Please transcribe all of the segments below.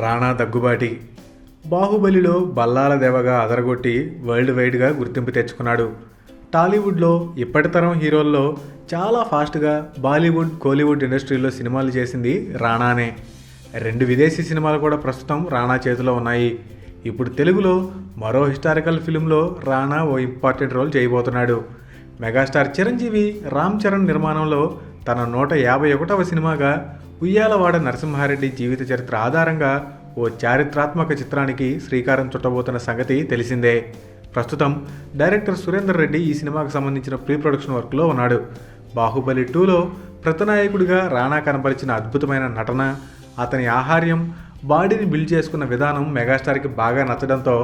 రాణా దగ్గుబాటి బాహుబలిలో బల్లాల దెవగా అదరగొట్టి వరల్డ్ వైడ్గా గుర్తింపు తెచ్చుకున్నాడు. టాలీవుడ్లో ఇప్పటి తరం హీరోల్లో చాలా ఫాస్ట్గా బాలీవుడ్ కోలీవుడ్ ఇండస్ట్రీలో సినిమాలు చేసింది రాణానే. 2 విదేశీ సినిమాలు కూడా ప్రస్తుతం రాణా చేతిలో ఉన్నాయి. ఇప్పుడు తెలుగులో మరో హిస్టారికల్ ఫిల్మ్లో రాణా ఓ ఇంపార్టెంట్ రోల్ చేయబోతున్నాడు. మెగాస్టార్ చిరంజీవి రామ్ చరణ్ నిర్మాణంలో తన 151వ సినిమాగా ఉయ్యాలవాడ నరసింహారెడ్డి జీవిత చరిత్ర ఆధారంగా ఓ చారిత్రాత్మక చిత్రానికి శ్రీకారం చుట్టబోతున్న సంగతి తెలిసిందే. ప్రస్తుతం డైరెక్టర్ సురేందర్ రెడ్డి ఈ సినిమాకు సంబంధించిన ప్రీ ప్రొడక్షన్ వర్క్లో ఉన్నాడు. బాహుబలి 2లో ప్రతినాయకుడిగా రాణా కనపరిచిన అద్భుతమైన నటన, అతని ఆహార్యం, బాడీని బిల్డ్ చేసుకున్న విధానం మెగాస్టార్కి బాగా నచ్చడంతో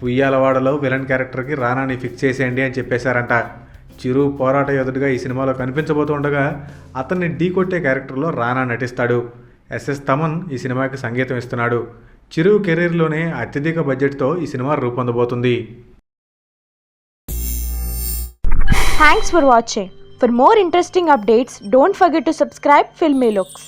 ఉయ్యాలవాడలో విలన్ క్యారెక్టర్కి రానాని ఫిక్స్ చేసేయండి అని చెప్పేశారంట. చిరు పోరాట యోధుడిగా ఈ సినిమాలో కనిపించబోతుండగా అతన్ని ఢీకొట్టే క్యారెక్టర్లో రానా నటిస్తాడు. ఎస్ఎస్ తమన్ ఈ సినిమాకి సంగీతం ఇస్తున్నాడు. చిరు కెరీర్లోనే అత్యధిక బడ్జెట్తో ఈ cinema రూపొందబోతుంది. Thanks for watching. For more interesting updates, don't forget to subscribe Filmy Looks.